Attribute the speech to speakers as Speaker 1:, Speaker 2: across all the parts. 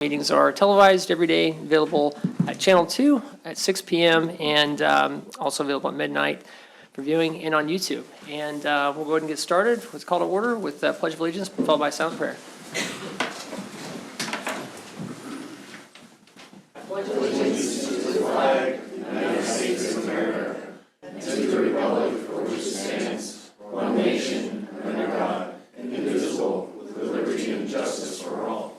Speaker 1: Meetings are televised every day, available at Channel 2 at 6 p.m. and also available at midnight for viewing and on YouTube. And we'll go ahead and get started. Let's call to order with the Pledge of Allegiance, followed by silent prayer. I pledge allegiance to the flag of the United States of America and to the republic for which it stands, one nation, under God, indivisible, with liberty and justice for all.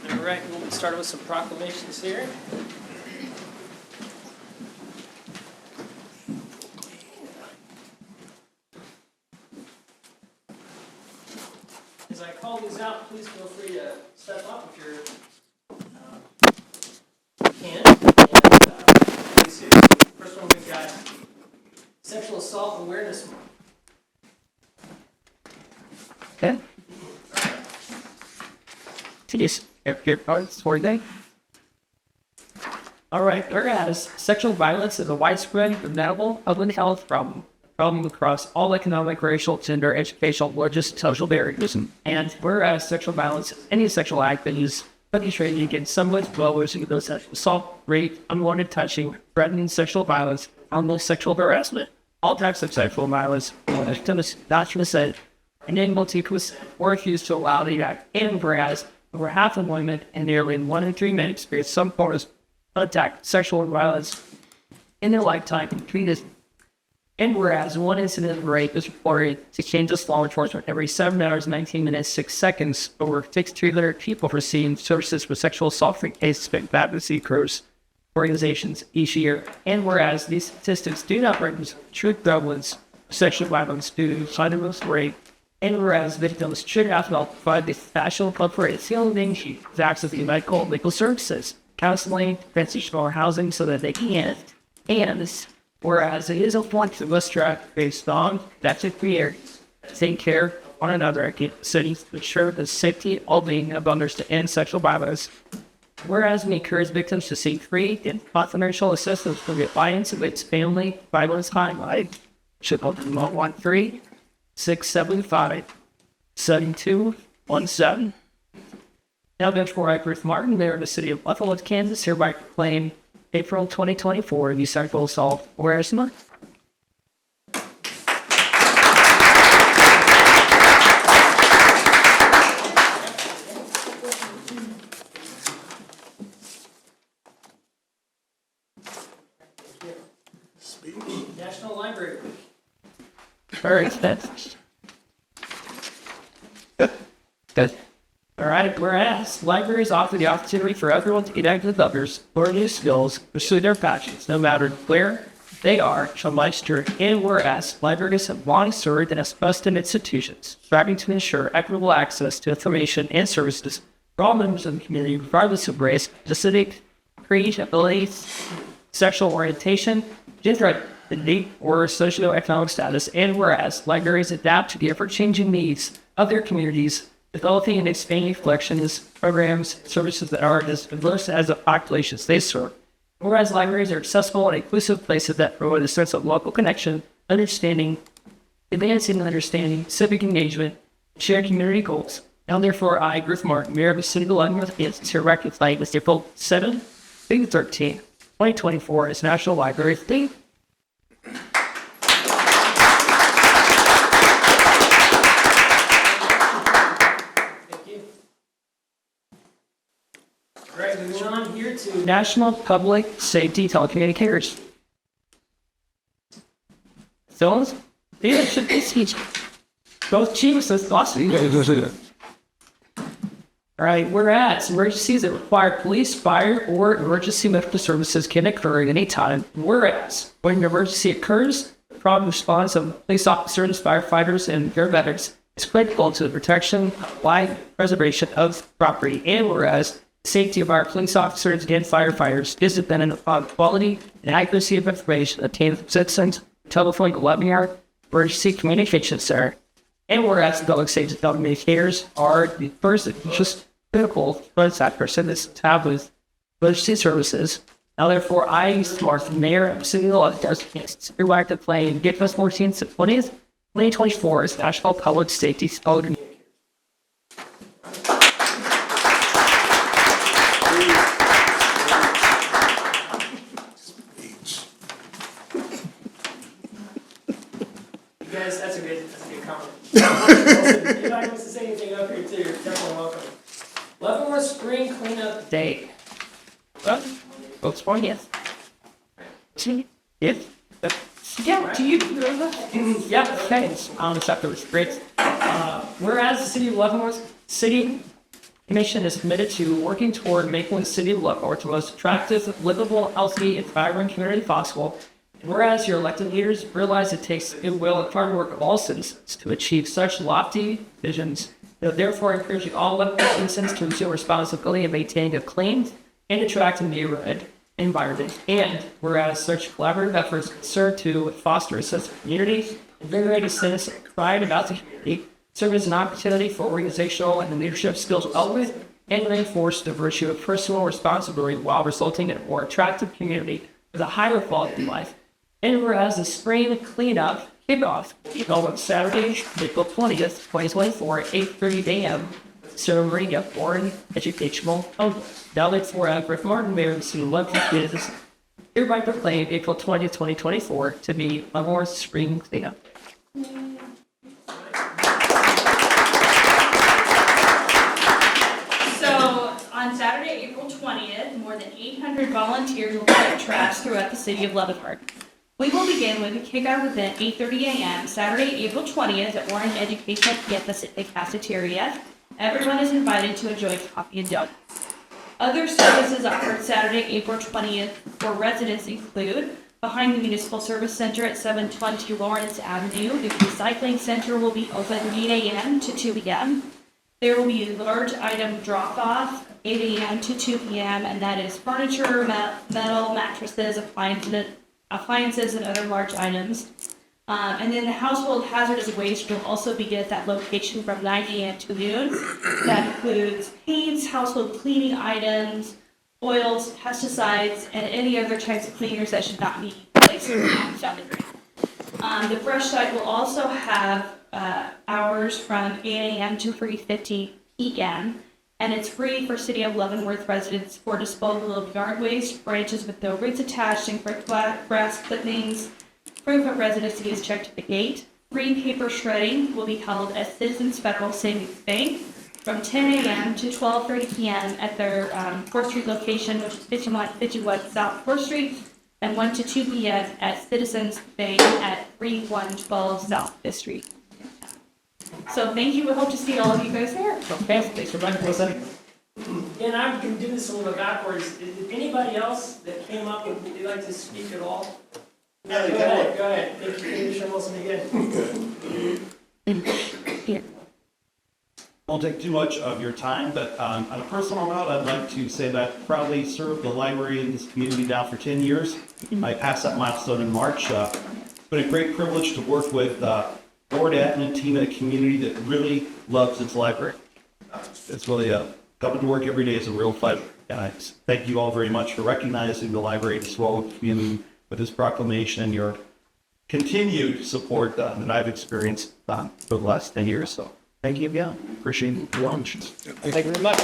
Speaker 1: All right, we'll get started with some proclamations here. As I call these out, please feel free to step up if you can. And see. First one we've got Sexual Assault Awareness Month.
Speaker 2: Okay. Today's cards for today. All right, whereas sexual violence is a widespread, preventable public health problem across all economic, racial, gender, educational, religious, social barriers. And whereas sexual violence, any sexual act that is perpetrated against someone's dwellers, including sexual assault, rape, unwanted touching, threatening sexual violence, almost sexual harassment, all types of sexual violence, victims not consent, unable to consent or refuse to allow the act, and whereas over half of women and nearly 1 in 3 men experience some form of attack, sexual violence in their lifetime. And whereas 1 incident of rape is reported to Kansas law enforcement every 7 hours, 19 minutes, 6 seconds, over 6,300 people receiving services for sexual assault cases by advocacy groups organizations each year. And whereas these statistics do not represent true prevalence of sexual violence due to child rape, and whereas victims should have to provide the national appropriate ceiling access to medical and legal services, counseling, transitional housing so that they can. And whereas it is a point to track based on that to create, take care of one another in cities to ensure the safety and well-being of others to end sexual violence. Whereas we encourage victims to seek free and confidential assistance from the Alliance Against Family Violence Hotline, should open 113-675-7217. Now, therefore, I, Ruth Martin, Mayor of the City of Leavenworth, Kansas, hereby proclaim April 2024 the Sexual Assault Awareness Month.
Speaker 1: National Library Week.
Speaker 2: All right, that's good. All right, whereas libraries offer the opportunity for everyone to connect with others, learn new skills, pursue their passions, no matter where they are on life's journey. And whereas libraries have long served as trusted institutions, striving to ensure equitable access to information and services for all members of the community, regardless of race, ethnicity, creed, abilities, sexual orientation, gender identity, or socioeconomic status. And whereas libraries adapt to the ever-changing needs of their communities, developing and expanding collections, programs, services that are as diverse as the populations they serve. Whereas libraries are accessible and inclusive places that promote a sense of local connection, understanding, advancing understanding, civic engagement, shared community goals. Now, therefore, I, Ruth Martin, Mayor of the City of Leavenworth, Kansas, hereby proclaim with April 7, 13, 2024 as National Library Day.
Speaker 1: Right, moving on here to
Speaker 2: National Public Safety Telecommunicators. So, yeah, should be teach both chiefs as possible. All right, whereas emergencies that require police, fire, or emergency medical services can occur at any time. Whereas when an emergency occurs, the prompt response of police officers, firefighters, and paramedics is critical to the protection, life, preservation of property. And whereas safety of our police officers and firefighters is dependent upon the quality and accuracy of information obtained from citizens, telephone, 11-yard emergency communication center. And whereas the public safety telecommunicators are the first and just critical contact person is to have with emergency services, Now, therefore, I, Mark, Mayor of City of Leavenworth, hereby proclaim Gitfest 14th to 20th, 2024 as National Public Safety Code.
Speaker 1: You guys, that's a good comment. Anybody wants to say anything up here too, you're definitely welcome. Leavenworth Spring Cleanup
Speaker 2: Day. Well, votes for yes. Yes. Yeah, do you know that? Yeah, thanks. Chapter was great. Whereas the City of Leavenworth City Commission is committed to working toward making the City of Leavenworth the most attractive, livable, healthy, and vibrant community possible. Whereas your elected leaders realize it takes the will and hard work of all citizens to achieve such lofty visions, they therefore encouraging all Leavenworth citizens to assume responsibility in maintaining a clean and attractive neighborhood environment. And whereas such collaborative efforts serve to foster a sense of community, invigorate a sense of pride about the community, serve as an opportunity for organizational and leadership skills development, and reinforce the virtue of personal responsibility while resulting in a more attractive community with a higher quality of life. And whereas the spring cleanup kickoff will be held on Saturday, April 20th, 2024 at 8:30 a.m. Ceremony of foreign educational only. Now therefore, Griff Martin, Mayor of the City of Leavenworth, is hereby proclaimed April 20th, 2024 to be Leavenworth Spring Cleanup.
Speaker 3: So, on Saturday, April 20th, more than 800 volunteers will collect trash throughout the city of Leavenworth. We will begin with a kickoff event 8:30 a.m. Saturday, April 20th at Orange Educational Campus at the cafeteria. Everyone is invited to enjoy coffee and donuts. Other services offered Saturday, April 20th for residents include behind the Municipal Service Center at 720 Lawrence Avenue. The recycling center will be open 8 a.m. to 2 p.m. There will be a large item drop-off 8 a.m. to 2 p.m. and that is furniture, metal, mattresses, appliances, and other large items. And then the household hazardous waste will also begin at that location from 9 a.m. to noon. That includes paints, household cleaning items, oils, pesticides, and any other types of cleaners that should not be placed on the ground. The fresh site will also have hours from 8 a.m. to 3:50 p.m. And it's free for City of Leavenworth residents for disposal of yard waste, branches with no roots attached, and grass clippings. Proof of residency is checked at the gate. Free paper shredding will be held at Citizens Federal Savings Bank from 10 a.m. to 12:30 p.m. at their 4th Street location, which is 5151 South 4th Street, and 1 to 2 p.m. at Citizens Bank at 3112 South 5th Street. So thank you. We hope to see all of you guys there.
Speaker 2: Okay, thanks for running for a
Speaker 1: And I'm going to do this a little bit backwards. Is anybody else that came up would you like to speak at all? Yeah, go ahead. Thank you, Commissioner Wilson, again.
Speaker 4: Won't take too much of your time, but on a personal note, I'd like to say that I proudly served the library in this community now for 10 years. I passed that milestone in March. It's been a great privilege to work with board admin team at a community that really loves its library. It's really coming to work every day is a real pleasure. And I thank you all very much for recognizing the library as well as the community with this proclamation and your continued support that I've experienced for the last 10 years. So thank you again. Appreciate the lunch.
Speaker 1: Thank you very much.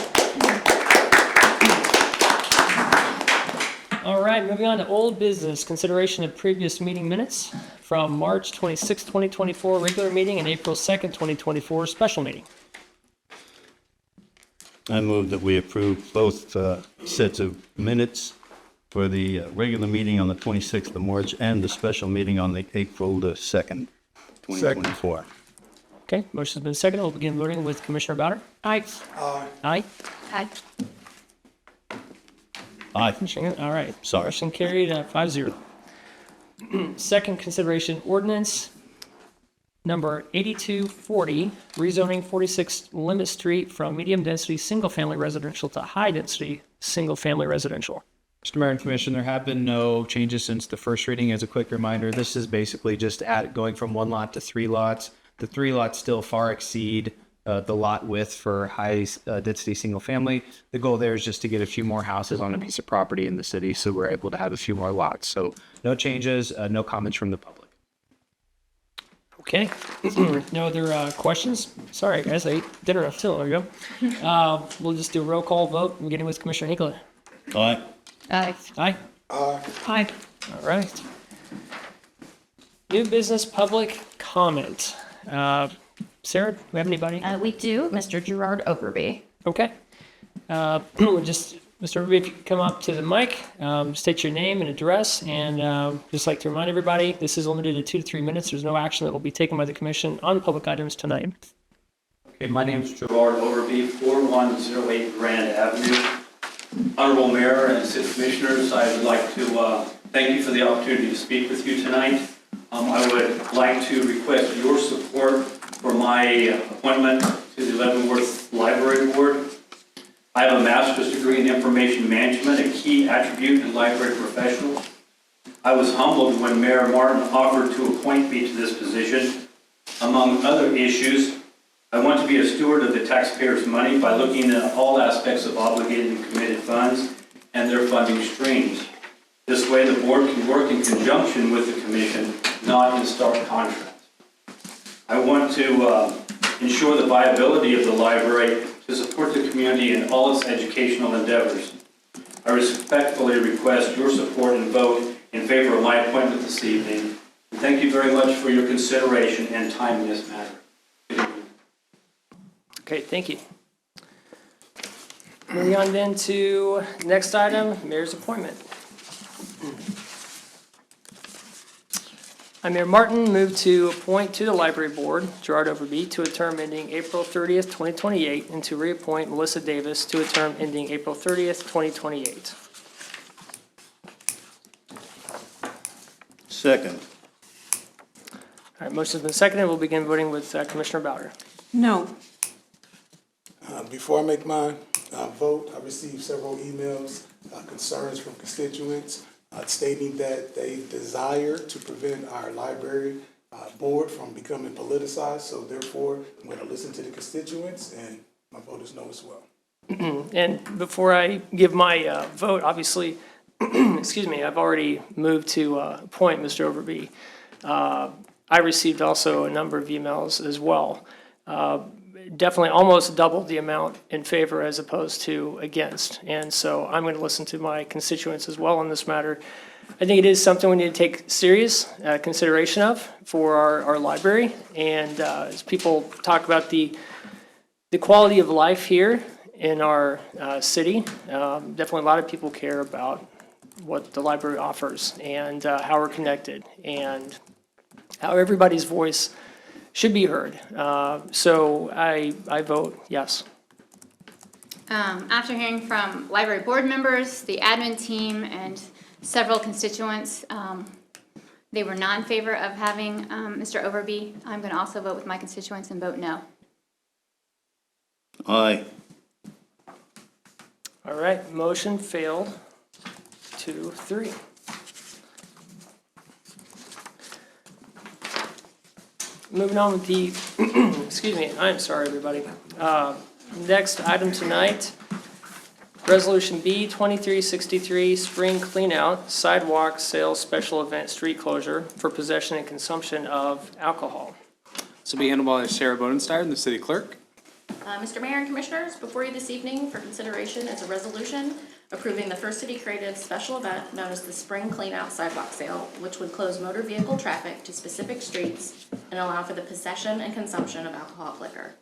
Speaker 1: All right, moving on to old business, consideration of previous meeting minutes from March 26, 2024, regular meeting, and April 2nd, 2024, special meeting.
Speaker 5: I move that we approve both sets of minutes for the regular meeting on the 26th of March and the special meeting on the April the 2nd, 2024.
Speaker 1: Okay, motion's been seconded. We'll begin voting with Commissioner Bowder.
Speaker 2: Aye.
Speaker 1: Aye.
Speaker 3: Hi.
Speaker 5: Aye.
Speaker 1: All right.
Speaker 5: Sorry.
Speaker 1: Motion carried 5-0. Second consideration ordinance number 8240, rezoning 46 Limit Street from medium-density single-family residential to high-density single-family residential.
Speaker 6: Mr. Mayor and Commission, there have been no changes since the first reading. As a quick reminder, this is basically just going from 1 lot to 3 lots. The 3 lots still far exceed the lot width for high density single family. The goal there is just to get a few more houses on a piece of property in the city, so we're able to have a few more lots. So no changes, no comments from the public.
Speaker 1: Okay. No other questions? Sorry, guys, I ate dinner too long ago. We'll just do a roll call vote, beginning with Commissioner Hinkle.
Speaker 5: Aye.
Speaker 1: Aye.
Speaker 3: Aye.
Speaker 1: All right. New business public comment. Sarah, do we have anybody?
Speaker 7: We do, Mr. Gerard Overby.
Speaker 1: Okay. We'll just, Mr. Ruby, if you could come up to the mic, state your name and address, and just like to remind everybody, this is limited to 2 to 3 minutes. There's no action that will be taken by the commission on public items tonight.
Speaker 8: Okay, my name is Gerard Overby, 4108 Grand Avenue. Honorable Mayor and City Commissioners, I would like to thank you for the opportunity to speak with you tonight. I would like to request your support for my appointment to the Leavenworth Library Board. I have a master's degree in information management, a key attribute in library professionals. I was humbled when Mayor Martin offered to appoint me to this position. Among other issues, I want to be a steward of the taxpayers' money by looking at all aspects of obligated and committed funds and their funding streams. This way, the board can work in conjunction with the commission, not in stark contrast. I want to ensure the viability of the library to support the community in all its educational endeavors. I respectfully request your support and vote in favor of my appointment this evening. And thank you very much for your consideration and time in this matter.
Speaker 1: Okay, thank you. Moving on then to next item, mayor's appointment. I, Mayor Martin, move to appoint to the library board Gerard Overby to a term ending April 30th, 2028, and to reappoint Melissa Davis to a term ending April 30th, 2028.
Speaker 5: Second.
Speaker 1: All right, motion's been seconded. We'll begin voting with Commissioner Bowder.
Speaker 9: No.
Speaker 10: Before I make my vote, I received several emails, concerns from constituents stating that they desire to prevent our library board from becoming politicized. So therefore, I'm going to listen to the constituents, and my vote is no as well.
Speaker 1: And before I give my vote, obviously, excuse me, I've already moved to appoint Mr. Overby. I received also a number of emails as well. Definitely almost double the amount in favor as opposed to against. And so I'm going to listen to my constituents as well on this matter. I think it is something we need to take serious consideration of for our library. And as people talk about the quality of life here in our city, definitely a lot of people care about what the library offers and how we're connected and how everybody's voice should be heard. So I vote yes.
Speaker 11: After hearing from library board members, the admin team, and several constituents, they were not in favor of having Mr. Overby. I'm going to also vote with my constituents and vote no.
Speaker 5: Aye.
Speaker 1: All right, motion failed 2-3. Moving on with the, excuse me, I'm sorry, everybody. Next item tonight, Resolution B 2363, Spring Cleanout Sidewalk Sales Special Event Street Closure for Possession and Consumption of Alcohol.
Speaker 12: This will be handled by Sarah Bodenstein, the city clerk.
Speaker 3: Mr. Mayor and Commissioners, before you this evening for consideration is a resolution approving the First City Creative special event known as the Spring Cleanout Sidewalk Sale, which would close motor vehicle traffic to specific streets and allow for the possession and consumption of alcoholic liquor.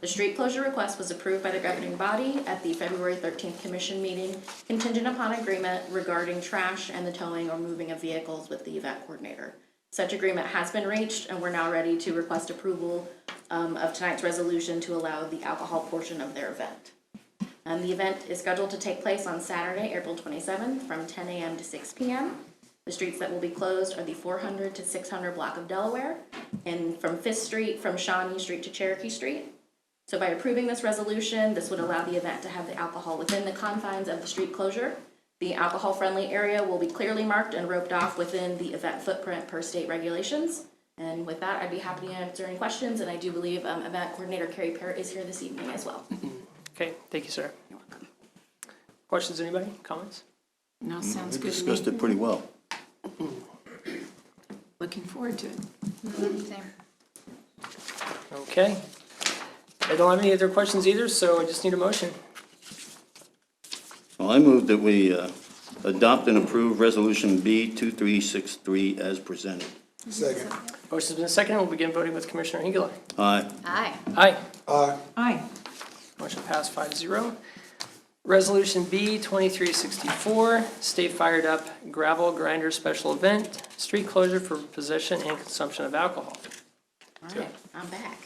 Speaker 3: The street closure request was approved by the governing body at the February 13th commission meeting, contingent upon agreement regarding trash and the towing or moving of vehicles with the event coordinator. Such agreement has been reached, and we're now ready to request approval of tonight's resolution to allow the alcohol portion of their event. The event is scheduled to take place on Saturday, April 27th from 10 a.m. to 6 p.m. The streets that will be closed are the 400 to 600 block of Delaware, and from 5th Street from Shawnee Street to Cherokee Street. So by approving this resolution, this would allow the event to have the alcohol within the confines of the street closure. The alcohol-friendly area will be clearly marked and roped off within the event footprint per state regulations.
Speaker 9: And with that, I'd be happy to answer any questions, and I do believe event coordinator Carrie Parrott is here this evening as well.
Speaker 1: Okay, thank you, sir.
Speaker 9: You're welcome.
Speaker 1: Questions, anybody? Comments?
Speaker 13: No, sounds
Speaker 5: We
Speaker 13: good to
Speaker 5: discussed
Speaker 13: me.
Speaker 5: it pretty well.
Speaker 13: Looking forward to it.
Speaker 11: Same.
Speaker 1: Okay. I don't have any other questions either, so I just need a motion.
Speaker 5: Well, I move that we adopt and approve Resolution B 2363 as presented.
Speaker 10: Second.
Speaker 1: Motion's been seconded. We'll begin voting with Commissioner Hengela.
Speaker 5: Aye.
Speaker 11: Aye.
Speaker 1: Aye.
Speaker 10: Aye.
Speaker 13: Aye.
Speaker 1: Motion passed 5-0. Resolution B 2364, Stay Fired Up Gravel Grinder Special Event, street closure for possession and consumption of alcohol.
Speaker 9: All right, I'm back.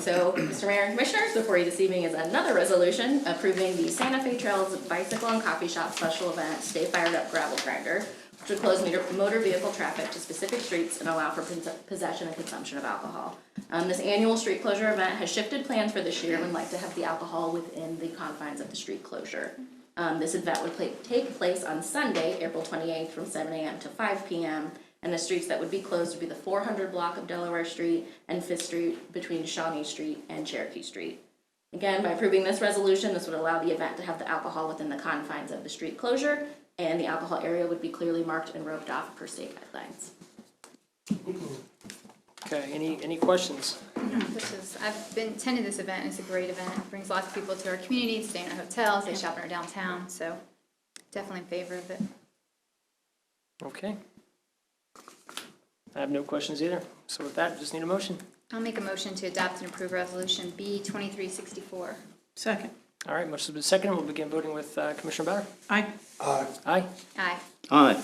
Speaker 9: So, Mr. Mayor and Commissioners, before you this evening is another resolution approving the Santa Fe Trails Bicycle and Coffee Shop Special Event, Stay Fired Up Gravel Grinder, which would close motor vehicle traffic to specific streets and allow for possession and consumption of alcohol. This annual street closure event has shifted plans for this year and would like to have the alcohol within the confines of the street closure. This event would take place on Sunday, April 28th from 7 a.m. to 5 p.m. And the streets that would be closed would be the 400 block of Delaware Street and 5th Street between Shawnee Street and Cherokee Street. Again, by approving this resolution, this would allow the event to have the alcohol within the confines of the street closure, and the alcohol area would be clearly marked and roped off per state guidelines.
Speaker 1: Okay, any questions?
Speaker 11: I've been attending this event. It's a great event. It brings lots of people to our community, stay in our hotels, they shop in our downtown, so definitely in favor of it.
Speaker 1: Okay. I have no questions either. So with that, just need a motion.
Speaker 11: I'll make a motion to adopt and approve Resolution B 2364.
Speaker 13: Second.
Speaker 1: All right, motion's been seconded. We'll begin voting with Commissioner Bauer.
Speaker 13: Aye.
Speaker 10: Aye.
Speaker 1: Aye.
Speaker 11: Aye.
Speaker 5: Aye.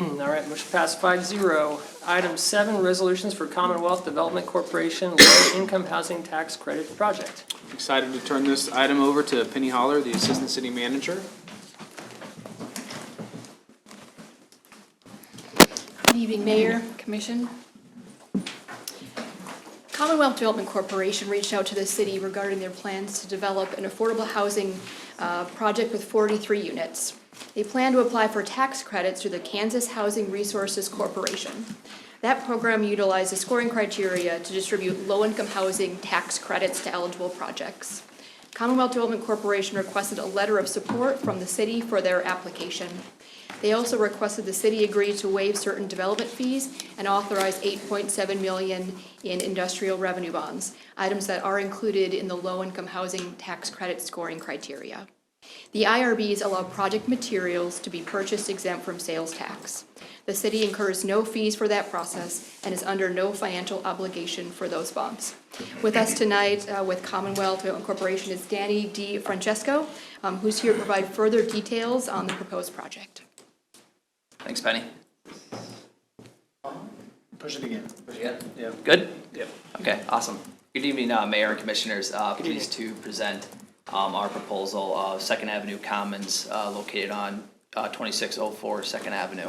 Speaker 1: All right, motion passed 5-0. Item 7, resolutions for Commonwealth Development Corporation Low-Income Housing Tax Credit Project.
Speaker 12: Excited to turn this item over to Penny Holler, the Assistant City Manager.
Speaker 14: Good evening, Mayor, Commission. Commonwealth Development Corporation reached out to the city regarding their plans to develop an affordable housing project with 43 units. They plan to apply for tax credits through the Kansas Housing Resources Corporation. That program utilizes scoring criteria to distribute low-income housing tax credits to eligible projects. Commonwealth Development Corporation requested a letter of support from the city for their application. They also requested the city agree to waive certain development fees and authorize $8.7 million in industrial revenue bonds, items that are included in the low-income housing tax credit scoring criteria. The IRBs allow project materials to be purchased exempt from sales tax. The city incurs no fees for that process and is under no financial obligation for those bonds. With us tonight with Commonwealth Development Corporation is Danny D. Francesco, who's here to provide further details on the proposed project.
Speaker 15: Thanks, Penny.
Speaker 12: Push it again.
Speaker 15: Yeah. Good? Yep. Okay, awesome. Good evening, Mayor and Commissioners. Pleased to present our proposal of Second Avenue Commons located on 2604 Second Avenue.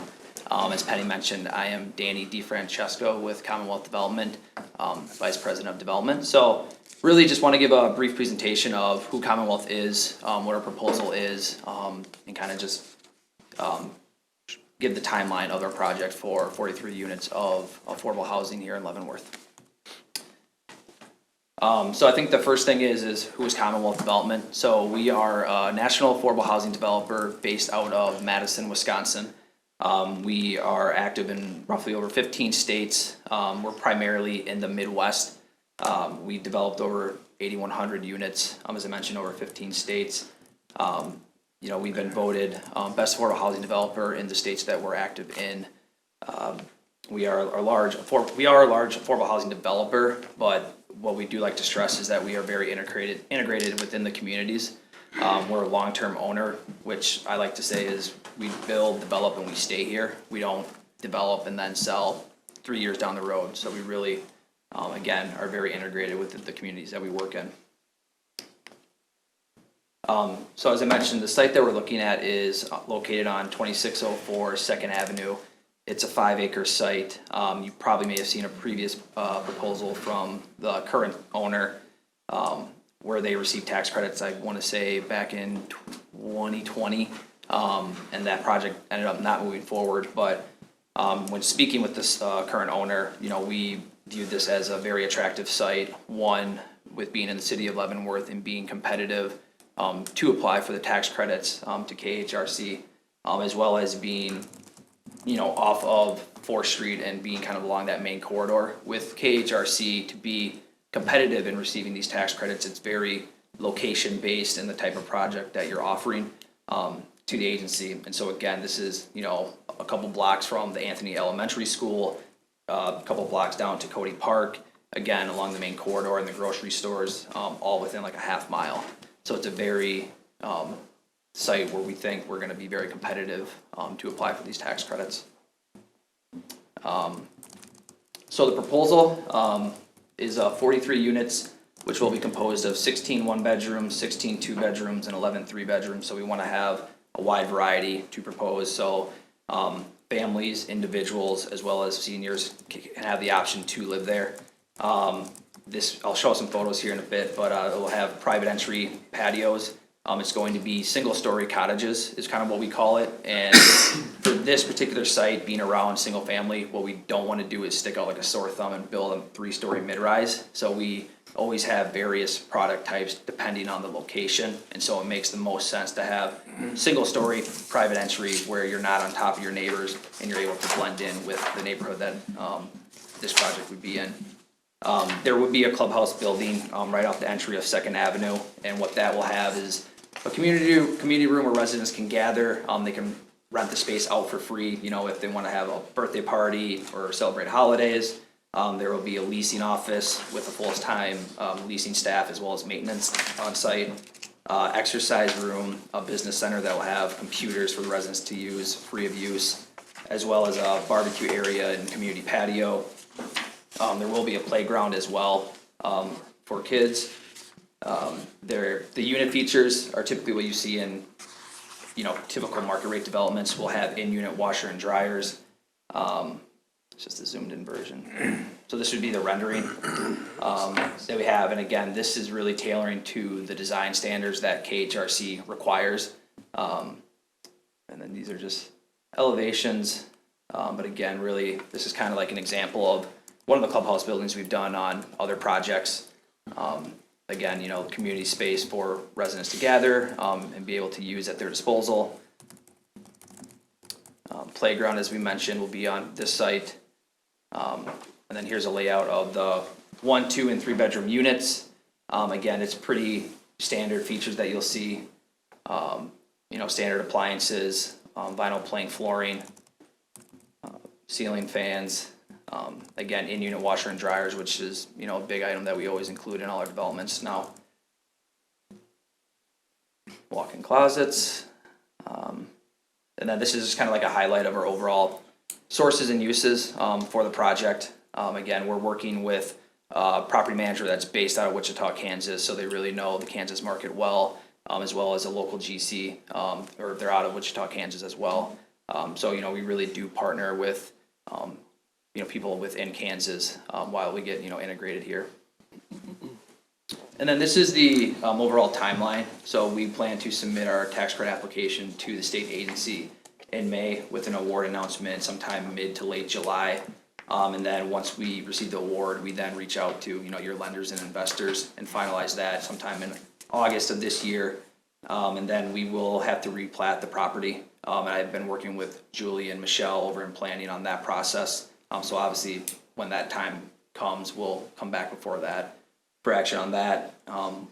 Speaker 15: As Penny mentioned, I am Danny DeFrancesco with Commonwealth Development, Vice President of Development. So really just want to give a brief presentation of who Commonwealth is, what our proposal is, and kind of just give the timeline of our project for 43 units of affordable housing here in Leavenworth. So I think the first thing is who is Commonwealth Development? So we are a national affordable housing developer based out of Madison, Wisconsin. We are active in roughly over 15 states. We're primarily in the Midwest. We developed over 8,100 units, as I mentioned, over 15 states. You know, we've been voted best affordable housing developer in the states that we're active in. We are a large affordable housing developer, but what we do like to stress is that we are very integrated within the communities. We're a long-term owner, which I like to say is we build, develop, and we stay here. We don't develop and then sell 3 years down the road. So we really, again, are very integrated with the communities that we work in. So as I mentioned, the site that we're looking at is located on 2604 Second Avenue. It's a 5-acre site. You probably may have seen a previous proposal from the current owner where they received tax credits, I want to say back in 2020, and that project ended up not moving forward. But When speaking with this current owner, we viewed this as a very attractive site. One, with being in the city of Leavenworth and being competitive to apply for the tax credits to KHRC, as well as being, off of 4th Street and being kind of along that main corridor. With KHRC to be competitive in receiving these tax credits, it's very location-based in the type of project that you're offering to the agency. And so again, this is, a couple blocks from the Anthony Elementary School, a couple blocks down to Cody Park, again, along the main corridor and the grocery stores, all within like a half mile. So it's a very site where we think we're gonna be very competitive to apply for these tax credits. So the proposal is 43 units, which will be composed of 16 one-bedrooms, 16 two-bedrooms, and 11 three-bedrooms. So we want to have a wide variety to propose. So families, individuals, as well as seniors can have the option to live there. I'll show some photos here in a bit, but it will have private entry patios. It's going to be single-story cottages is kind of what we call it. And for this particular site, being around single family, what we don't want to do is stick out like a sore thumb and build a 3-story mid-rise. So we always have various product types depending on the location. And so it makes the most sense to have single-story private entry where you're not on top of your neighbors and you're able to blend in with the neighborhood that this project would be in. There would be a clubhouse building right off the entry of 2nd Avenue, and what that will have is a community room where residents can gather. They can rent the space out for free, if they want to have a birthday party or celebrate holidays. There will be a leasing office with a full-time leasing staff as well as maintenance on site. Exercise room, a business center that will have computers for the residents to use, free of use, as well as a barbecue area and community patio. There will be a playground as well for kids. The unit features are typically what you see in, typical market rate developments. Will have in-unit washer and dryers. It's just a zoomed-in version. So this would be the rendering that we have. And again, this is really tailoring to the design standards that KHRC requires. And then these are just elevations. But again, really, this is kind of like an example of one of the clubhouse buildings we've done on other projects. Again, community space for residents to gather and be able to use at their disposal. Playground, as we mentioned, will be on this site. And then here's a layout of the 1, 2, and 3-bedroom units. Again, it's pretty standard features that you'll see. Standard appliances, vinyl plank flooring, ceiling fans. Again, in-unit washer and dryers, which is, a big item that we always include in all our developments now. Walk-in closets. And then this is just kind of like a highlight of our overall sources and uses for the project. Again, we're working with a property manager that's based out of Wichita, Kansas, so they really know the Kansas market well, as well as a local GC, or they're out of Wichita, Kansas as well. So, we really do partner with people within Kansas while we get, integrated here. And then this is the overall timeline. So we plan to submit our tax credit application to the state agency in May with an award announcement sometime mid to late July. And then once we receive the award, we then reach out to, your lenders and investors and finalize that sometime in August of this year. And then we will have to replat the property. And I've been working with Julie and Michelle over in planning on that process. So obviously, when that time comes, we'll come back before that for action on that.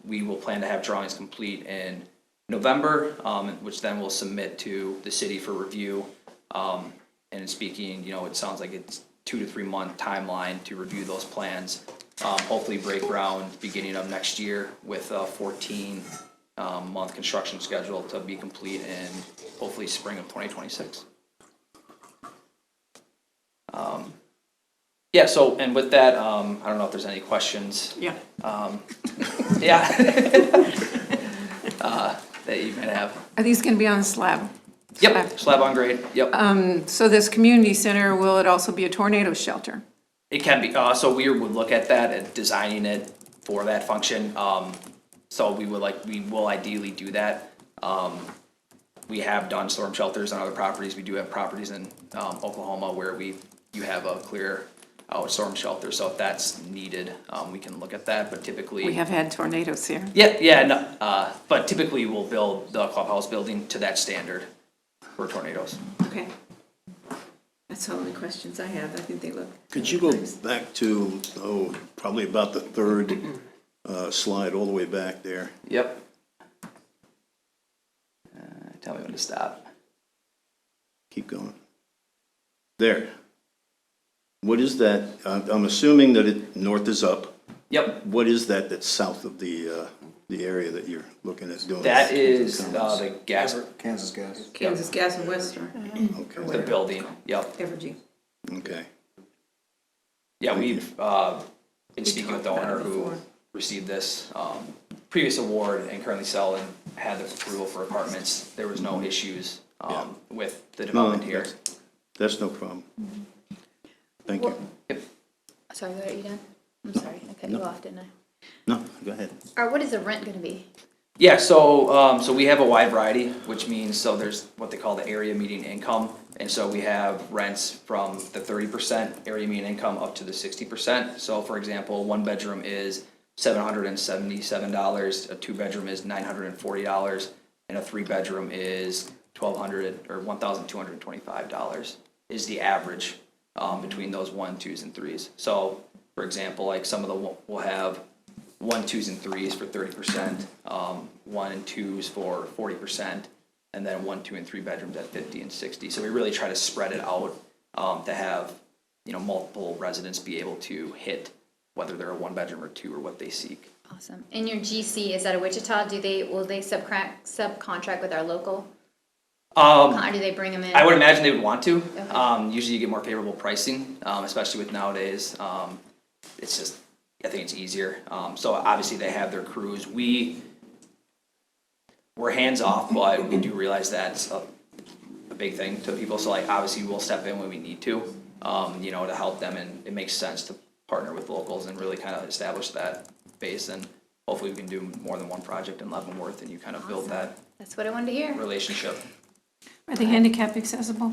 Speaker 15: We will plan to have drawings complete in November, which then we'll submit to the city for review. And speaking, it sounds like it's 2 to 3 month timeline to review those plans. Hopefully break ground beginning of next year with a 14 month construction schedule to be complete in hopefully spring of 2026. Yeah, so, and with that, I don't know if there's any questions.
Speaker 13: Yeah.
Speaker 15: Yeah. That you might have.
Speaker 13: Are these going to be on a slab?
Speaker 15: Yep, slab on grade, yep.
Speaker 13: So this community center, will it also be a tornado shelter?
Speaker 15: It can be, so we would look at that and designing it for that function. So we will ideally do that. we have done storm shelters on other properties. We do have properties in Oklahoma where you have a clear out storm shelter. So if that's needed, we can look at that, but typically.
Speaker 13: We have had tornadoes here.
Speaker 15: Yeah, no, but typically we'll build the clubhouse building to that standard for tornadoes.
Speaker 13: Okay. That's the only questions I have. I think they look.
Speaker 5: Could you go back to, probably about the third slide, all the way back there?
Speaker 15: Yep. Tell me when to stop.
Speaker 5: Keep going. There. What is that? I'm assuming that north is up.
Speaker 15: Yep.
Speaker 5: What is that that's south of the area that you're looking at doing?
Speaker 15: That is the gas,
Speaker 13: Kansas Gas and Western.
Speaker 5: Okay.
Speaker 15: the building, yep.
Speaker 13: Evergy.
Speaker 5: Okay.
Speaker 15: Yeah, we've been speaking with the owner who received this previous award and currently sell and had the approval for apartments. There was no issues with the development here.
Speaker 5: That's no problem. Thank you.
Speaker 11: Sorry, are you done? I'm sorry, I cut you off, didn't I?
Speaker 5: No, go ahead.
Speaker 11: Or what is the rent gonna be?
Speaker 15: Yeah, so we have a wide variety, which means, so there's what they call the area median income. And so we have rents from the 30% area median income up to the 60%. So for example, one bedroom is $777, a two bedroom is $940, and a three bedroom is $1,200 or $1,225 is the average between those 1, 2s, and 3s. So for example, like some of the, we'll have 1, 2s, and 3s for 30%, 1 and 2s for 40%, and then 1, 2, and 3 bedrooms at 50 and 60. So we really try to spread it out to have, multiple residents be able to hit whether they're a 1 bedroom or 2 or what they seek.
Speaker 11: Awesome. And your GC, is that a Wichita? Will they subcontract with our local? Or do they bring them in?
Speaker 15: I would imagine they would want to.
Speaker 11: Okay.
Speaker 15: Usually you get more favorable pricing, especially with nowadays. It's just, I think it's easier. So obviously they have their crews. We're hands off, but we do realize that's a big thing to people. So like obviously we'll step in when we need to, to help them, and it makes sense to partner with locals and really kind of establish that base. And hopefully we can do more than one project in Leavenworth, and you kind of build that
Speaker 11: That's what I wanted to hear.
Speaker 15: relationship.
Speaker 13: Are they handicap accessible?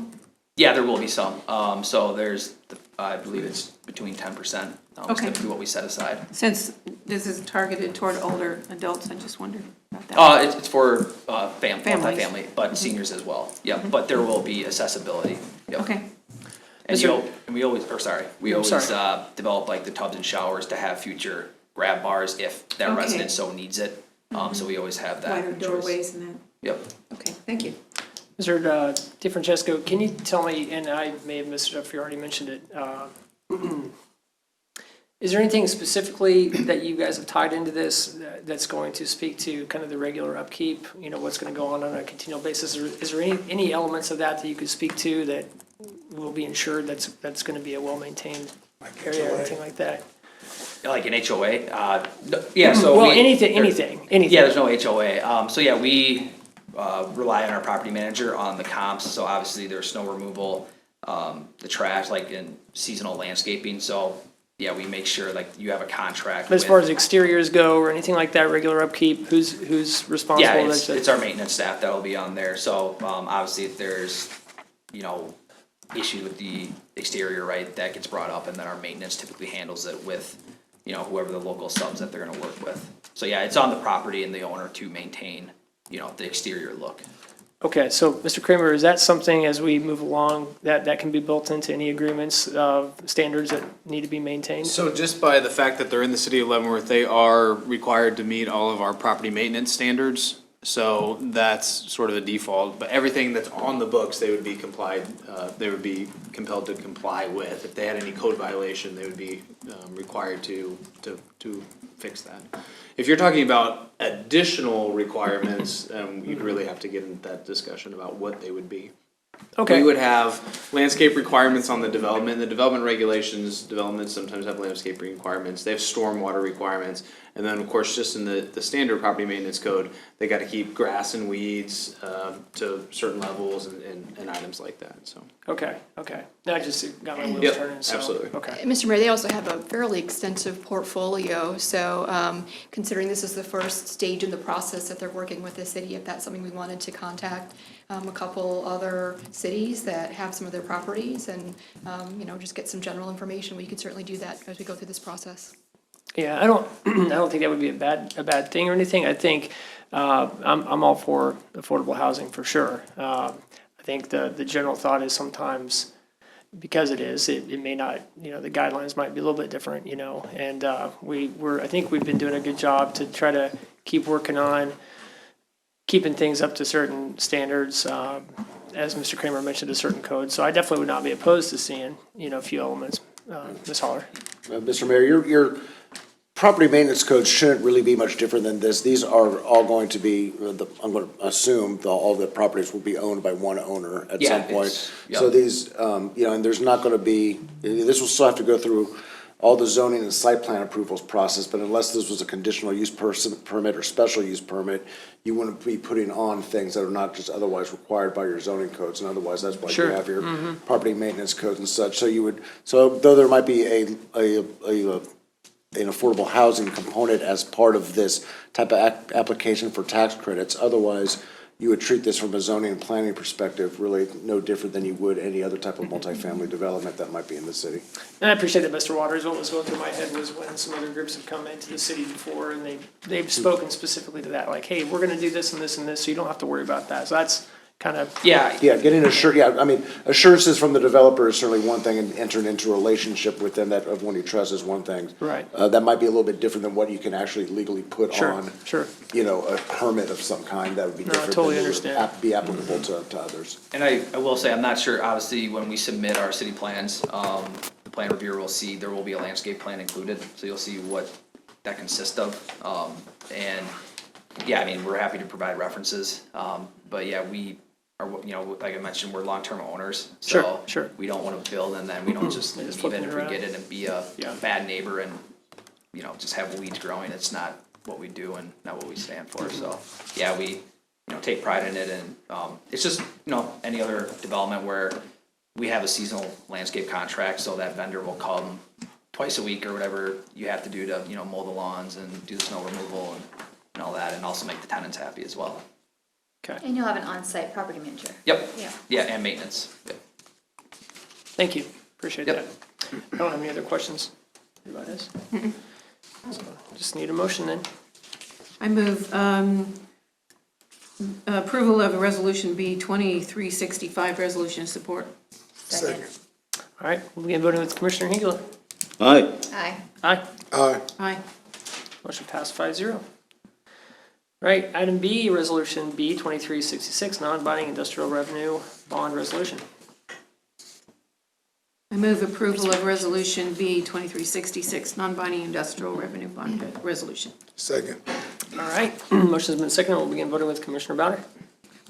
Speaker 15: Yeah, there will be some. So there's, I believe it's between 10%. Is
Speaker 13: Okay.
Speaker 15: typically what we set aside.
Speaker 13: Since this is targeted toward older adults, I just wondered about that.
Speaker 15: It's for
Speaker 13: Families.
Speaker 15: multifamily, but seniors as well. Yep, but there will be accessibility. Yep.
Speaker 13: Okay.
Speaker 15: And we always develop like the tubs and showers to have future grab bars if that
Speaker 13: Okay.
Speaker 15: resident so needs it. So we always have that.
Speaker 13: Wider
Speaker 15: choice.
Speaker 13: doorways and that.
Speaker 15: Yep.
Speaker 13: Okay, thank you.
Speaker 1: Mr. DiFrancesco, can you tell me, and I may have missed it if you already mentioned it, is there anything specifically that you guys have tied into this that's going to speak to kind of the regular upkeep, what's going to go on a continual basis? Or is there any elements of that you could speak to that will be ensured that's going to be a well-maintained area or anything like that?
Speaker 15: Like an HOA? Yeah, so.
Speaker 1: Well, anything.
Speaker 15: Yeah, there's no HOA. So yeah, we rely on our property manager on the comps. So obviously there's snow removal, the trash, like in seasonal landscaping. So yeah, we make sure like you have a contract.
Speaker 1: But as far as exteriors go or anything like that, regular upkeep, who's responsible?
Speaker 15: Yeah, it's our maintenance staff that'll be on there. So obviously if there's, issue with the exterior, right, that gets brought up, and then our maintenance typically handles it with, whoever the local subs that they're gonna work with. So yeah, it's on the property and the owner to maintain, the exterior look.
Speaker 1: Okay, so Mr. Kramer, is that something as we move along that can be built into any agreements of standards that need to be maintained?
Speaker 12: So just by the fact that they're in the city of Leavenworth, they are required to meet all of our property maintenance standards. So that's sort of a default, but everything that's on the books, they would be compelled to comply with. If they had any code violation, they would be required to fix that. If you're talking about additional requirements, you'd really have to get into that discussion about what they would be.
Speaker 1: Okay.
Speaker 12: We would have landscape requirements on the development. The development regulations, developments sometimes have landscape requirements. They have stormwater requirements. And then, of course, just in the standard property maintenance code, they got to keep grass and weeds to certain levels and items like that, so.
Speaker 1: Okay. I just got my wheels
Speaker 12: Yep,
Speaker 1: turning, so.
Speaker 12: absolutely.
Speaker 1: Okay.
Speaker 14: Mr. Mayor, they also have a fairly extensive portfolio, so considering this is the first stage in the process that they're working with the city, if that's something we wanted to contact a couple other cities that have some of their properties and, just get some general information, we could certainly do that as we go through this process.
Speaker 1: Yeah, I don't think that would be a bad thing or anything. I think, I'm all for affordable housing for sure. I think the general thought is sometimes, because it may not, the guidelines might be a little bit different, and I think we've been doing a good job to try to keep working on keeping things up to certain standards, as Mr. Kramer mentioned, a certain code. So I definitely would not be opposed to seeing, a few elements. Ms. Holler.
Speaker 16: Mr. Mayor, your property maintenance code shouldn't really be much different than this. These are all going to be, I'm going to assume all the properties will be owned by one owner at some point. So these, and there's not going to be, this will still have to go through all the zoning and site plan approvals process, but unless this was a conditional use permit or special use permit, you wouldn't be putting on things that are not just otherwise required by your zoning codes, and otherwise that's why you have your property maintenance codes and such. So though there might be an affordable housing component as part of this type of application for tax credits, otherwise you would treat this from a zoning and planning perspective really no different than you would any other type of multifamily development that might be in the city.
Speaker 1: And I appreciate that, Mr. Waters. What was going through my head was when some other groups have come into the city before and they've spoken specifically to that, like, hey, we're gonna do this and this and this, so you don't have to worry about that. So that's kind of.
Speaker 16: Yeah, getting assurances from the developer is certainly one thing, and entering into a relationship with them that of one you trust is one thing.
Speaker 1: Right.
Speaker 16: That might be a little bit different than what you can actually legally put on.
Speaker 1: Sure.
Speaker 16: A permit of some kind that would be different.
Speaker 1: totally
Speaker 16: than
Speaker 1: understand.
Speaker 16: Be applicable to others.
Speaker 15: And I will say, I'm not sure, obviously, when we submit our city plans, the plan reviewer will see, there will be a landscape plan included, so you'll see what that consists of. And, yeah, I mean, we're happy to provide references, but yeah, we are, like I mentioned, we're long-term owners, so
Speaker 1: Sure.
Speaker 15: we don't want to build and then we don't just leave it and forget it and be a bad neighbor and, just have weeds growing. It's not what we do and not what we stand for, so, yeah, we, take pride in it, and it's just, any other development where we have a seasonal landscape contract, so that vendor will come twice a week or whatever you have to do to, mow the lawns and do the snow removal and all that, and also make the tenants happy as well.
Speaker 1: Okay.
Speaker 11: And you'll have an on-site property manager.
Speaker 15: Yep.
Speaker 11: Yeah.
Speaker 15: Yeah, and maintenance. Yep.
Speaker 1: Thank you. Appreciate
Speaker 15: Yep.
Speaker 1: that. I don't have any other questions. Anybody else? So just need a motion then.
Speaker 13: I move approval of Resolution B 2365, resolution of support.
Speaker 10: Second.
Speaker 1: All right, we'll begin voting with Commissioner Hengela.
Speaker 5: Aye.
Speaker 11: Aye.
Speaker 1: Aye.
Speaker 10: Aye.
Speaker 13: Aye.
Speaker 1: Motion passed 5-0. Right, item B, resolution B 2366, non-binding industrial revenue bond resolution.
Speaker 13: I move approval of Resolution B 2366, non-binding industrial revenue bond resolution.
Speaker 10: Second.
Speaker 1: All right, motion's been seconded. We'll begin voting with Commissioner Bowder.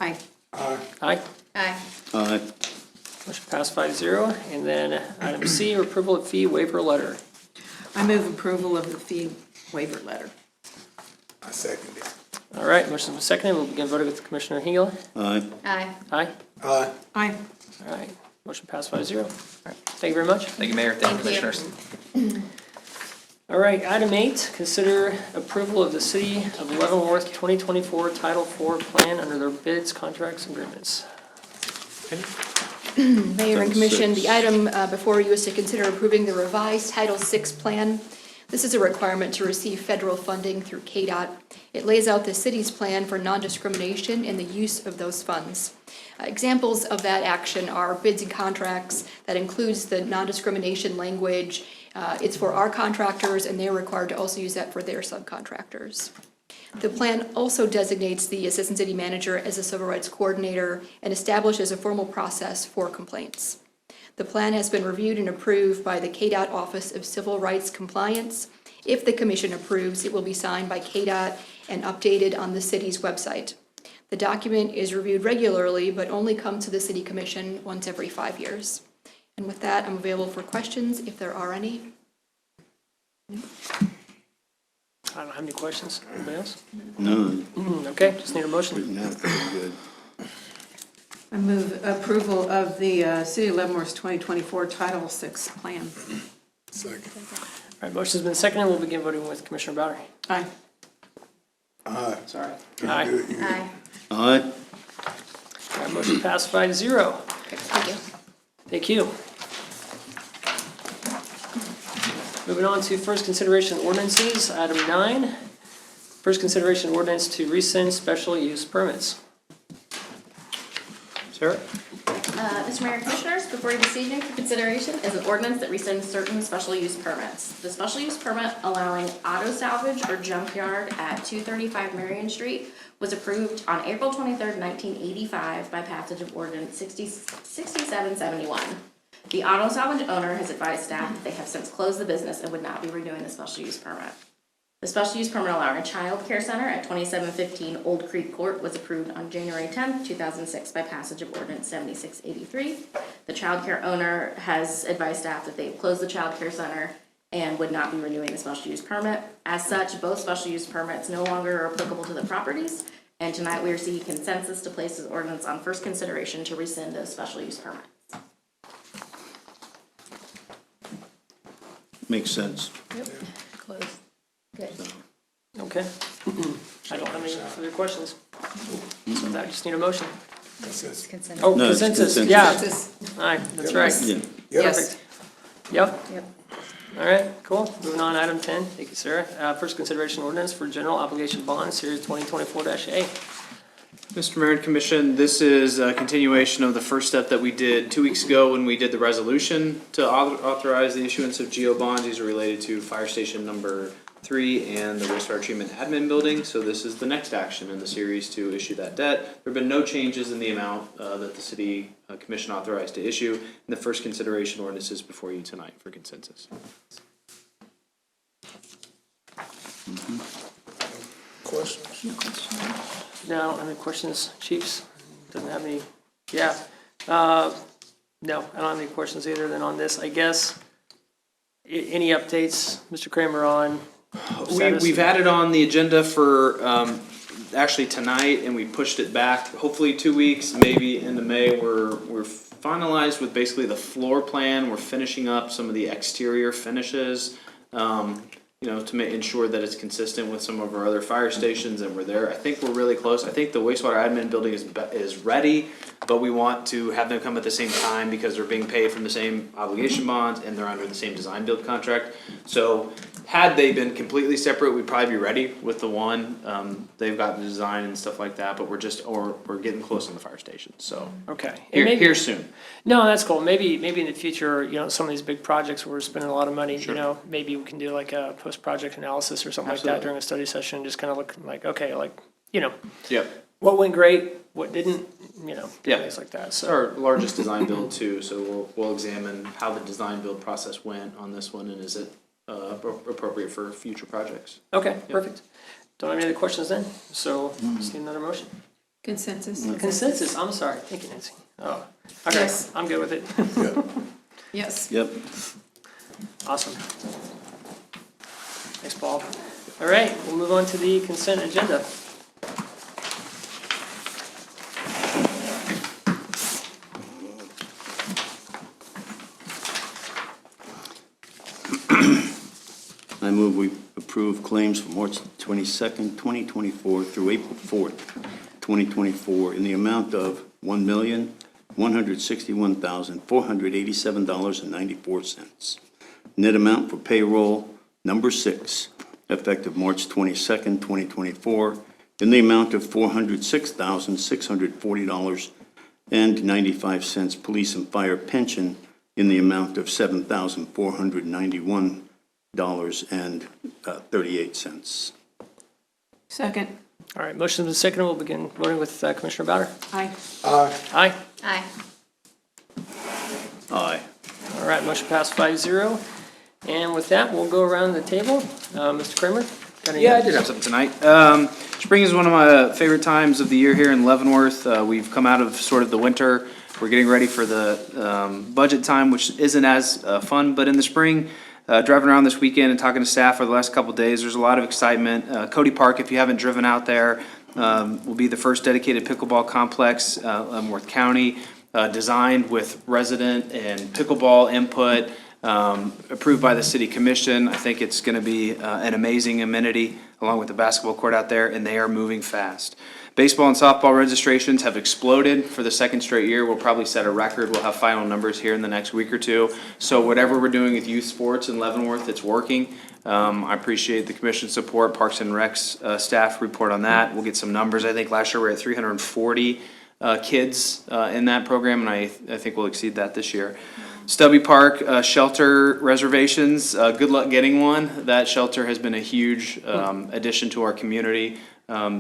Speaker 13: Aye.
Speaker 10: Aye.
Speaker 1: Aye.
Speaker 11: Aye.
Speaker 5: Aye.
Speaker 1: Motion passed 5-0. And then item C, approval of fee waiver letter.
Speaker 13: I move approval of the fee waiver letter.
Speaker 10: I second it.
Speaker 1: All right, motion's been seconded. We'll begin voting with Commissioner Hengela.
Speaker 5: Aye.
Speaker 11: Aye.
Speaker 1: Aye.
Speaker 10: Aye.
Speaker 13: Aye.
Speaker 1: All right, motion passed 5-0. All right, thank you very much.
Speaker 15: Thank you, Mayor. Thank you,
Speaker 11: Thank you.
Speaker 15: Commissioners.
Speaker 1: All right, item 8, consider approval of the City of Leavenworth 2024 Title IV plan under their bids, contracts, and agreements.
Speaker 14: Mayor and Commission, the item before you is to consider approving the revised Title VI plan. This is a requirement to receive federal funding through KDOT. It lays out the city's plan for non-discrimination and the use of those funds. Examples of that action are bids and contracts. That includes the non-discrimination language. It's for our contractors, and they're required to also use that for their subcontractors. The plan also designates the Assistant City Manager as a Civil Rights Coordinator and establishes a formal process for complaints. The plan has been reviewed and approved by the KDOT Office of Civil Rights Compliance. If the Commission approves, it will be signed by KDOT and updated on the city's website. The document is reviewed regularly, but only comes to the City Commission once every 5 years. And with that, I'm available for questions if there are any.
Speaker 1: I don't have any questions. Anybody else?
Speaker 5: None.
Speaker 1: Okay, just need a motion.
Speaker 5: Written out pretty good.
Speaker 13: I move approval of the City of Leavenworth's 2024 Title VI Plan.
Speaker 10: Second.
Speaker 1: All right, motion's been seconded. We'll begin voting with Commissioner Bowder.
Speaker 13: Aye.
Speaker 10: Aye.
Speaker 1: Sorry.
Speaker 10: You
Speaker 1: Aye.
Speaker 10: good, you good.
Speaker 7: Aye.
Speaker 5: Aye.
Speaker 1: All right, motion passed 5-0.
Speaker 7: Thank you.
Speaker 1: Thank you. Moving on to first consideration ordinances, item 9. First consideration ordinance to rescind special use permits. Sarah?
Speaker 9: Mr. Mayor and Commissioners, before you this evening for consideration is an ordinance that rescinds certain special use permits. The special use permit allowing auto salvage or junkyard at 235 Marion Street was approved on April 23rd, 1985 by passage of ordinance 6771. The auto salvage owner has advised staff that they have since closed the business and would not be renewing the special use permit. The special use permit allowing a child care center at 2715 Old Creek Court was approved on January 10th, 2006 by passage of ordinance 7683. The child care owner has advised staff that they've closed the child care center and would not be renewing the special use permit. As such, both special use permits no longer are applicable to the properties, and tonight we are seeking consensus to place this ordinance on first consideration to rescind those special use permits.
Speaker 5: Makes sense.
Speaker 9: Close. Good.
Speaker 1: Okay. I don't have any further questions. So that just need a motion.
Speaker 10: Consensus.
Speaker 7: Consent.
Speaker 1: Oh,
Speaker 5: No, it's
Speaker 1: consensus,
Speaker 5: consensus.
Speaker 1: yeah.
Speaker 13: Consensus.
Speaker 1: All right, that's right.
Speaker 5: Yeah.
Speaker 13: Yes.
Speaker 1: Yep.
Speaker 9: Yep.
Speaker 1: All right, cool. Moving on, item 10. Thank you, Sarah. First consideration ordinance for general obligation bond, series 2024-A.
Speaker 12: Mr. Mayor and Commission, this is a continuation of the first step that we did 2 weeks ago when we did the resolution to authorize the issuance of GO bonds. These are related to Fire Station number 3 and the wastewater treatment admin building. So this is the next action in the series to issue that debt. There have been no changes in the amount that the City Commission authorized to issue. And the first consideration ordinance is before you tonight for consensus.
Speaker 10: Questions?
Speaker 1: No, I don't have any questions. Chiefs, doesn't have any, yeah. No, I don't have any questions either than on this, I guess. Any updates, Mr. Kramer, on status?
Speaker 12: We've had it on the agenda for actually tonight, and we pushed it back, hopefully 2 weeks, maybe into May. We're finalized with basically the floor plan. We're finishing up some of the exterior finishes, to ensure that it's consistent with some of our other fire stations, and we're there. I think we're really close. I think the wastewater admin building is ready, but we want to have them come at the same time because they're being paid from the same obligation bonds and they're under the same design build contract. So had they been completely separate, we'd probably be ready with the one. They've got the design and stuff like that, but we're getting close on the fire station. So
Speaker 1: Okay. And maybe-
Speaker 12: here soon.
Speaker 1: No, that's cool. Maybe in the future, some of these big projects where we're spending a lot of money,
Speaker 12: Sure.
Speaker 1: maybe we can do like a post-project analysis or something like
Speaker 12: Absolutely.
Speaker 1: that during a study session, just kind of look like, okay,
Speaker 12: Yep.
Speaker 1: what went great, what didn't,
Speaker 12: Yeah.
Speaker 1: things like that.
Speaker 12: It's
Speaker 1: So,
Speaker 12: our largest design build too, so we'll examine how the design build process went on this one, and is it appropriate for future projects.
Speaker 1: okay, perfect. Don't have any other questions then? So, just need another motion.
Speaker 13: Consensus.
Speaker 1: Consensus, I'm sorry. Thank you, Nancy. Oh, okay,
Speaker 13: Yes.
Speaker 1: I'm good with it.
Speaker 13: Yes.
Speaker 5: Yep.
Speaker 1: Awesome. Thanks, Paul. All right, we'll move on to the consent agenda.
Speaker 5: I move we approve claims from March 22nd, 2024 through April 4th, 2024 in the amount of $1,161,487.94. Net amount for payroll number 6, effective March 22nd, 2024, in the amount of $406,640.95. Police and fire pension in the amount of $7,491.38.
Speaker 13: Second.
Speaker 1: All right, motion is second. We'll begin voting with Commissioner Bowder.
Speaker 13: Aye.
Speaker 10: Aye.
Speaker 1: Aye.
Speaker 11: Aye.
Speaker 5: Aye.
Speaker 1: All right, motion passed 5-0. And with that, we'll go around the table. Mr. Kramer? got any-
Speaker 12: Yeah, I did have something tonight. Spring is one of my favorite times of the year here in Leavenworth. We've come out of sort of the winter. We're getting ready for the budget time, which isn't as fun, but in the spring,
Speaker 6: driving around this weekend and talking to staff for the last couple of days, there's a lot of excitement. Cody Park, if you haven't driven out there, will be the first dedicated pickleball complex, Leavenworth County, designed with resident and pickleball input, approved by the city commission. I think it's going to be an amazing amenity along with the basketball court out there, and they are moving fast. Baseball and softball registrations have exploded for the second straight year. We'll probably set a record. We'll have final numbers here in the next week or two. So whatever we're doing with youth sports in Leavenworth, it's working. I appreciate the commission's support. Parks and Recs staff report on that. We'll get some numbers. I think last year we were at 340 kids in that program, and I think we'll exceed that this year. Stubby Park shelter reservations, good luck getting one. That shelter has been a huge addition to our community.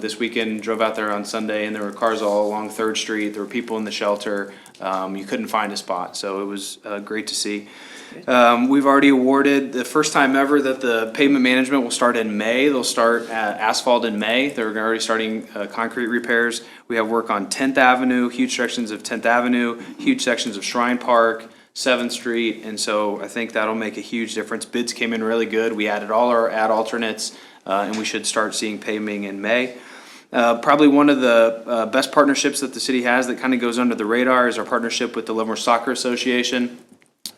Speaker 6: This weekend, drove out there on Sunday, and there were cars all along 3rd Street. There were people in the shelter. You couldn't find a spot, so it was great to see. We've already awarded the first time ever that the pavement management will start in May. They'll start asphalt in May. They're already starting concrete repairs. We have work on 10th Avenue, huge sections of 10th Avenue, huge sections of Shrine Park, 7th Street, and so I think that'll make a huge difference. Bids came in really good. We added all our ad alternates, and we should start seeing paving in May. Probably one of the best partnerships that the city has that kind of goes under the radar is our partnership with the Leavenworth Soccer Association.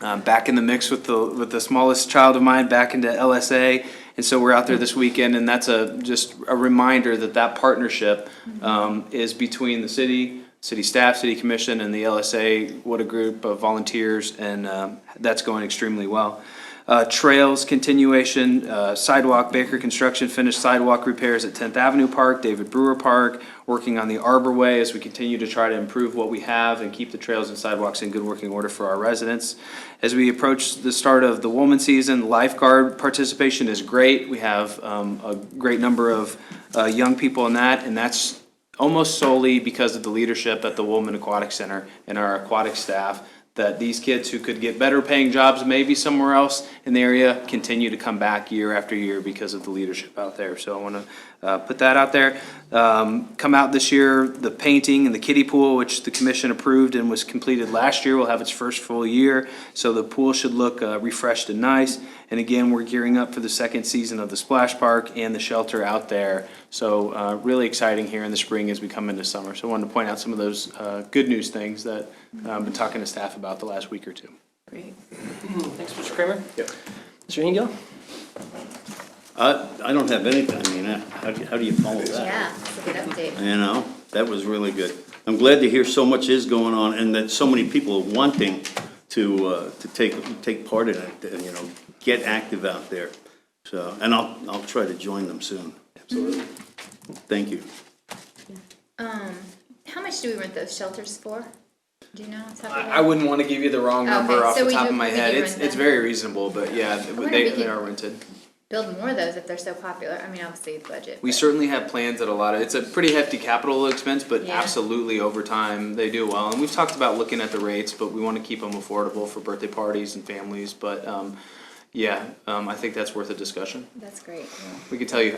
Speaker 6: Back in the mix with the smallest child of mine, back into LSA, and so we're out there this weekend, and that's just a reminder that partnership is between the city staff, city commission, and the LSA. What a group of volunteers, and that's going extremely well. Trails continuation, sidewalk, Baker Construction finished sidewalk repairs at 10th Avenue Park, David Brewer Park, working on the Arbor Way as we continue to try to improve what we have and keep the trails and sidewalks in good working order for our residents. As we approach the start of the Woolman season, lifeguard participation is great. We have a great number of young people in that, and that's almost solely because of the leadership at the Woolman Aquatic Center and our aquatic staff, that these kids who could get better paying jobs maybe somewhere else in the area continue to come back year after year because of the leadership out there. So I want to put that out there. Come out this year, the painting and the kiddie pool, which the commission approved and was completed last year, will have its first full year. So the pool should look refreshed and nice. And again, we're gearing up for the second season of the splash park and the shelter out there. So really exciting here in the spring as we come into summer. So I wanted to point out some of those good news things that I've been talking to staff about the last week or two.
Speaker 13: Great.
Speaker 1: Thanks, Mr. Kramer.
Speaker 6: Yep.
Speaker 1: Mr. Hingill?
Speaker 5: I don't have anything, I mean, how do you follow that?
Speaker 11: Yeah, that's a good update.
Speaker 5: You know, that was really good. I'm glad to hear so much is going on and that so many people are wanting to take part in it, and, get active out there. So, and I'll try to join them soon.
Speaker 6: Absolutely.
Speaker 5: Thank you.
Speaker 11: How much do we rent those shelters for? Do you know?
Speaker 6: I wouldn't want to give you the wrong number
Speaker 11: Okay,
Speaker 6: off
Speaker 11: so
Speaker 6: the
Speaker 11: we
Speaker 6: top
Speaker 11: do-
Speaker 6: of my
Speaker 11: we
Speaker 6: head.
Speaker 11: do
Speaker 6: It's
Speaker 11: rent
Speaker 6: it's
Speaker 11: them.
Speaker 6: very reasonable, but yeah,
Speaker 11: wonder if
Speaker 6: they
Speaker 11: we could-
Speaker 6: are rented.
Speaker 11: Build more of those if they're so popular. I mean, obviously the budget.
Speaker 6: We
Speaker 11: but-
Speaker 6: certainly have plans at a lot of, it's a pretty hefty capital expense, but
Speaker 11: Yeah.
Speaker 6: absolutely over time, they do well. And we've talked about looking at the rates, but we want to keep them affordable for birthday parties and families. But, I think that's worth a discussion.
Speaker 11: That's great.
Speaker 6: We can tell you,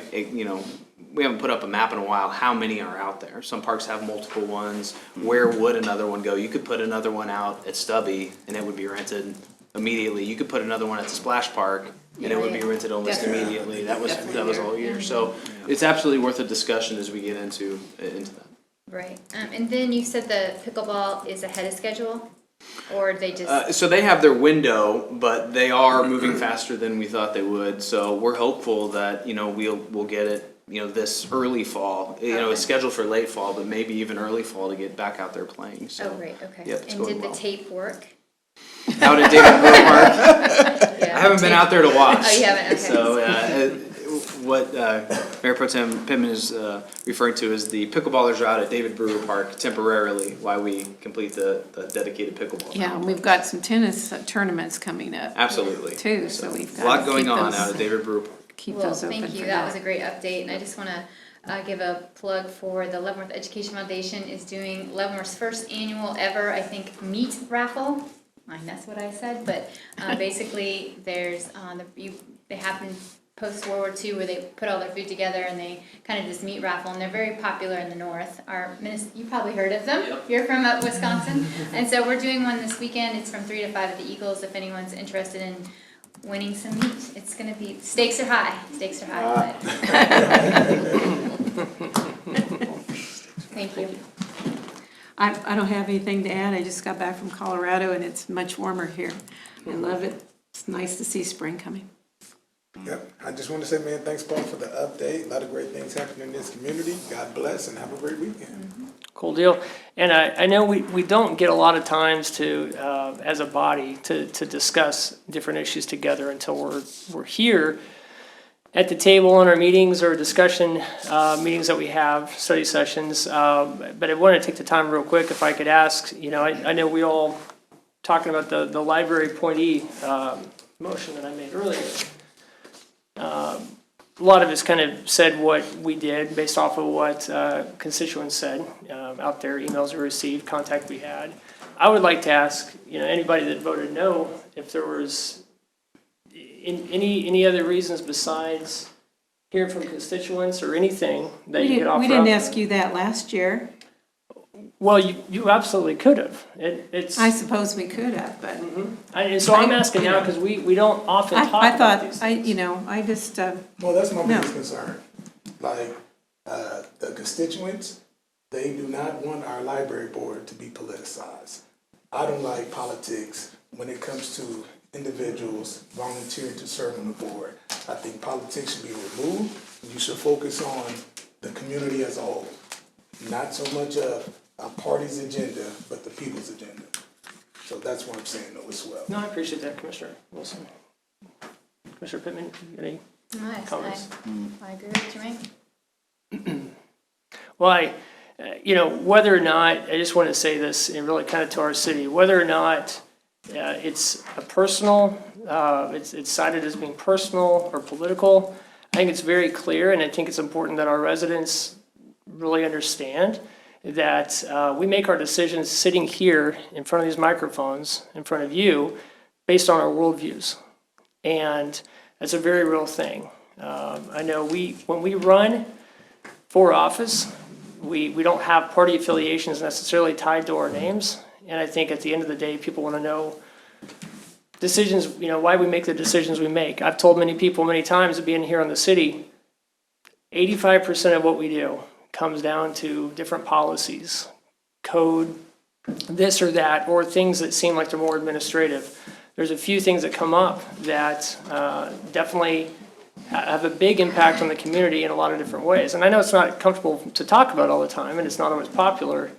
Speaker 6: we haven't put up a map in a while, how many are out there. Some parks have multiple ones. Where would another one go? You could put another one out at Stubby, and it would be rented immediately. You could put another one at the Splash Park, and it would be rented almost immediately. That was all year. So it's absolutely worth a discussion as we get into that.
Speaker 11: Right. And then you said the pickleball is ahead of schedule, or they just?
Speaker 6: So they have their window, but they are moving faster than we thought they would. So we're hopeful that we'll get it this early fall. It's scheduled for late fall, but maybe even early fall to get back out there playing. So,
Speaker 11: Oh, great. Okay.
Speaker 6: Yep, it's
Speaker 11: And
Speaker 6: going
Speaker 11: did the
Speaker 6: well.
Speaker 11: tape work?
Speaker 6: Out at David Brewer Park. I haven't been out there to watch.
Speaker 11: Oh, you haven't? Okay.
Speaker 6: So what Mayor Pro Tem Pittman is referring to is the pickleballers are out at David Brewer Park temporarily while we complete the dedicated pickleball.
Speaker 13: Yeah, and we've got some tennis tournaments coming up.
Speaker 6: Absolutely.
Speaker 13: Too, so we've got
Speaker 6: A lot
Speaker 13: to
Speaker 6: going
Speaker 13: keep
Speaker 6: on
Speaker 13: those-
Speaker 6: out at David Brewer Park.
Speaker 13: Keep
Speaker 11: Well,
Speaker 13: those open
Speaker 11: thank you.
Speaker 13: for
Speaker 11: That was a great update, and I just want to give a plug for the Leavenworth Education Foundation is doing Leavenworth's first annual ever, I think, meat raffle. That's what I said, but basically there's they happen post World War II where they put all their food together and they kind of this meat raffle, and they're very popular in the north. You probably heard of them.
Speaker 15: Yep.
Speaker 11: You're from Wisconsin, and so we're doing one this weekend. It's from 3 to 5 at the Eagles. If anyone's interested in winning some meat. It's gonna be, stakes are high, but. Thank you.
Speaker 13: I don't have anything to add. I just got back from Colorado and it's much warmer here. I love it. It's nice to see spring coming.
Speaker 10: Yep, I just want to say, man, thanks, Paul, for the update. A lot of great things happening in this community. God bless and have a great weekend.
Speaker 1: Cool deal. And I know we don't get a lot of times to, as a body, to discuss different issues together until we're here at the table in our meetings or discussion meetings that we have, study sessions. But I want to take the time real quick, if I could ask, I know we all talking about the library appointee motion that I made earlier. A lot of us kind of said what we did based off of what constituents said out there, emails we received, contact we had. I would like to ask, anybody that voted no, if there was any other reasons besides hearing from constituents or anything that you could offer up.
Speaker 13: We didn't ask you that last year.
Speaker 1: Well, you absolutely could have. It's.
Speaker 13: I suppose we could have, but.
Speaker 1: And so I'm asking now because we don't often talk
Speaker 13: I
Speaker 1: about
Speaker 13: thought,
Speaker 1: these.
Speaker 13: I just,
Speaker 10: Well, that's my
Speaker 13: No.
Speaker 10: biggest concern. Like, the constituents, they do not want our library board to be politicized. I don't like politics when it comes to individuals volunteering to serve on the board. I think politics should be removed. You should focus on the community as a whole. Not so much a party's agenda, but the people's agenda. So that's what I'm saying though as well.
Speaker 1: No, I appreciate that, Commissioner Wilson. Commissioner Pittman, any
Speaker 11: Nice,
Speaker 1: comments?
Speaker 11: I agree with Jermaine.
Speaker 1: Well, whether or not, I just want to say this, and really kind of to our city, whether or not it's a personal, it's cited as being personal or political, I think it's very clear, and I think it's important that our residents really understand that we make our decisions sitting here in front of these microphones, in front of you, based on our worldviews. And that's a very real thing. I know when we run for office, we don't have party affiliations necessarily tied to our names. And I think at the end of the day, people want to know decisions, why we make the decisions we make. I've told many people many times that being here in the city, 85% of what we do comes down to different policies, code, this or that, or things that seem like they're more administrative. There's a few things that come up that definitely have a big impact on the community in a lot of different ways. And I know it's not comfortable to talk about all the time, and it's not always popular,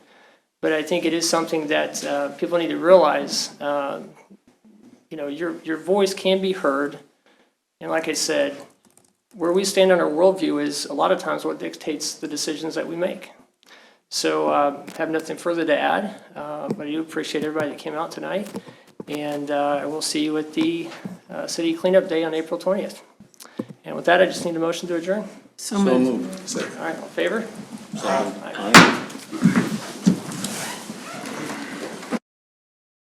Speaker 1: but I think it is something that people need to realize. Your voice can be heard, and like I said, where we stand on our worldview is a lot of times what dictates the decisions that we make. So I have nothing further to add, but I do appreciate everybody that came out tonight. And I will see you at the city cleanup day on April 20th. And with that, I just need a motion to adjourn.
Speaker 13: so moved.
Speaker 1: All right, all in favor?
Speaker 5: Second.
Speaker 1: Aye.